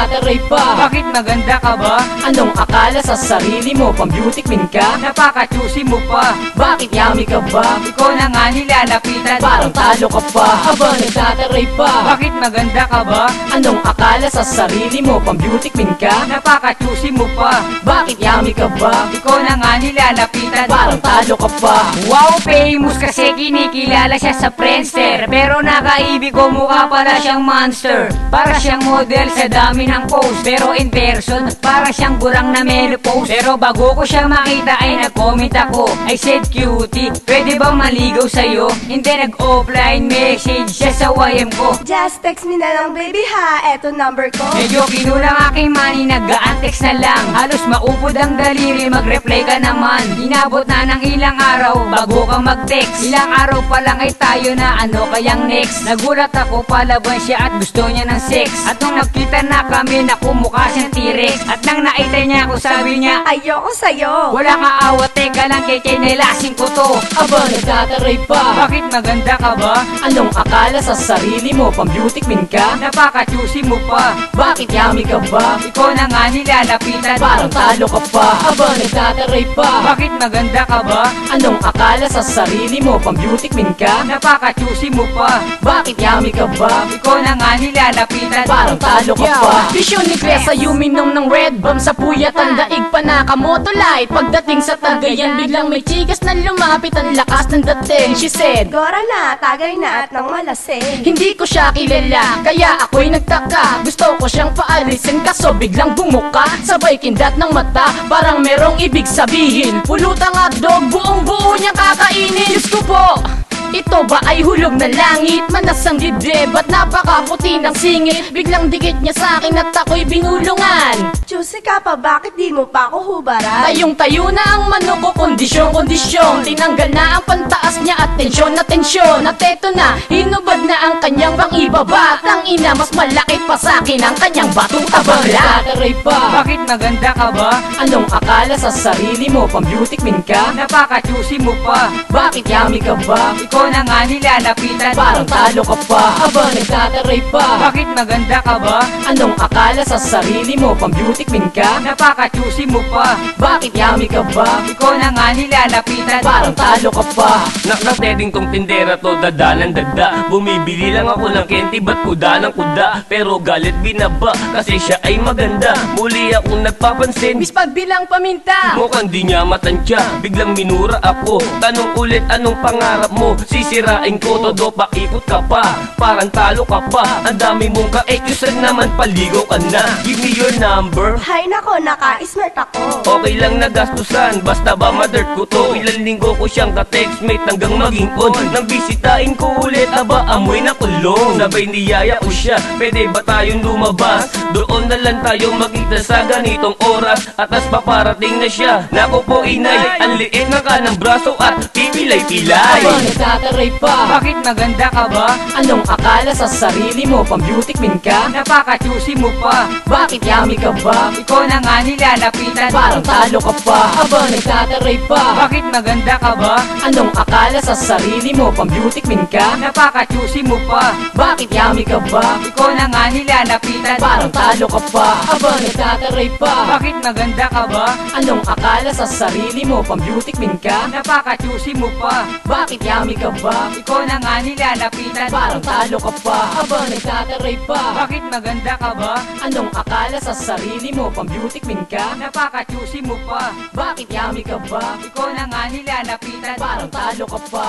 nagtataray pa? Bakit maganda ka ba? Anong akala sa sarili mo? Pang-beauty queen ka? Napaka-choosy mo pa. Bakit yummy ka ba? Ikaw na nga nilalapitan. Parang talo ka pa. Aba, nagtataray pa. Bakit maganda ka ba? Anong akala sa sarili mo? Pang-beauty queen ka? Napaka-choosy mo pa. Bakit yummy ka ba? Ikaw na nga nilalapitan. Parang talo ka pa. Wow, famous kasi kinikilala siya sa Friendster. Pero nakaibig ko, mukha pala siyang monster. Para siyang model sa dami ng post. Pero in person, para siyang gurang na menopause. Pero bago ko siya makita ay nag-comment ako. I said, cutie, pwede bang maligaw sa'yo? Hindi, nag-offline message siya sa YM ko. Just text me na lang baby ha, eto number ko. Medyo kinulang aking money, nag-a-text na lang. Halos maupod ang daliri, mag-reply ka naman. Inabot na ng ilang araw bago kang mag-text. Ilang araw pa lang ay tayo na, ano kayang next? Nagulat ako, palaban siya at gusto niya ng sex. At nung nagkita na kami, naku mukha siyang T-Rex. At nang nakita niya ako, sabi niya, Ayoko sa'yo. wala ka awat, teka lang, kikinelasin ko to. Aba, nagtataray pa. Bakit maganda ka ba? Anong akala sa sarili mo? Pang-beauty queen ka? Napaka-choosy mo pa. Bakit yummy ka ba? Ikaw na nga nilalapitan. Parang talo ka pa. Aba, nagtataray pa. Bakit maganda ka ba? Anong akala sa sarili mo? Pang-beauty queen ka? Napaka-choosy mo pa. Bakit yummy ka ba? Ikaw na nga nilalapitan. Parang talo ka pa. Vision ni Claire sa uminom ng red bomb sa puyatan. Daig pa nakamoto light. Pagdating sa Tagayan, biglang may chikas na lumapit. Ang lakas ng dating. She said, Gora na, tagay na at nang malasing. hindi ko siya kilala, kaya ako'y nagtaka. Gusto ko siyang paalisin kaso biglang bumuka. Sabay kindat ng mata, parang merong ibig sabihin. Pulutang hotdog, buong buo niyang kakainin. Diyos ko po, ito ba ay hulog na langit? Manas ang dibdib at napakaputi ng singit. Biglang dikit niya sa akin at ako'y binulungan. Juicy ka pa, bakit di mo pa ako hubaran? Tayong-tayo na ang manok ko, kondisyon. Tinanggal na ang pantaas niya at tensyon. At eto na, hinubad na ang kanyang bang ibaba. Tangina, mas malaki pa sa akin ang kanyang batong tabangla. Nagtataray pa. Bakit maganda ka ba? Anong akala sa sarili mo? Pang-beauty queen ka? Napaka-choosy mo pa. Bakit yummy ka ba? Ikaw na nga nilalapitan. Parang talo ka pa. Aba, nagtataray pa. Bakit maganda ka ba? Anong akala sa sarili mo? Pang-beauty queen ka? Napaka-choosy mo pa. Bakit yummy ka ba? Ikaw na nga nilalapitan. Parang talo ka pa. Nakateding tong tindera to, dada ng dada. Bumibili lang ako ng kenti, ba't kuda ng kuda? Pero galit binaba, kasi siya ay maganda. Muli akong nagpapansin, Miss pagbilang paminta. mukhang di niya matansya. Biglang minura ako, tanong ulit anong pangarap mo? Sisirain ko, todo pakipot ka pa. Parang talo ka pa, ang dami mong ka-extra naman, paligo ka na. Give me your number. Hay nako, naka-smart ako. Okay lang nagastusan, basta ba ma-dirt ko to. Ilang linggo ko siyang ka-textmate hanggang maging on. Nang bisitahin ko ulit, aba amoy na kulong. Sabay niyaya ko siya, pwede ba tayong lumabas? Doon na lang tayo magkita sa ganitong oras. Atas paparating na siya, naku po inay. Ang liit ng kanang braso at pipilay-pilay. Aba, nagtataray pa. Bakit maganda ka ba? Anong akala sa sarili mo? Pang-beauty queen ka? Napaka-choosy mo pa. Bakit yummy ka ba? Ikaw na nga nilalapitan. Parang talo ka pa. Aba, nagtataray pa. Bakit maganda ka ba? Anong akala sa sarili mo? Pang-beauty queen ka? Napaka-choosy mo pa. Bakit yummy ka ba? Ikaw na nga nilalapitan. Parang talo ka pa. Aba, nagtataray pa. Bakit maganda ka ba? Anong akala sa sarili mo? Pang-beauty queen ka? Napaka-choosy mo pa. Bakit yummy ka ba? Ikaw na nga nilalapitan. Parang talo ka pa. Aba, nagtataray pa. Bakit maganda ka ba? Anong akala sa sarili mo? Pang-beauty queen ka? Napaka-choosy mo pa. Bakit yummy ka ba? Ikaw na nga nilalapitan. Parang talo ka pa.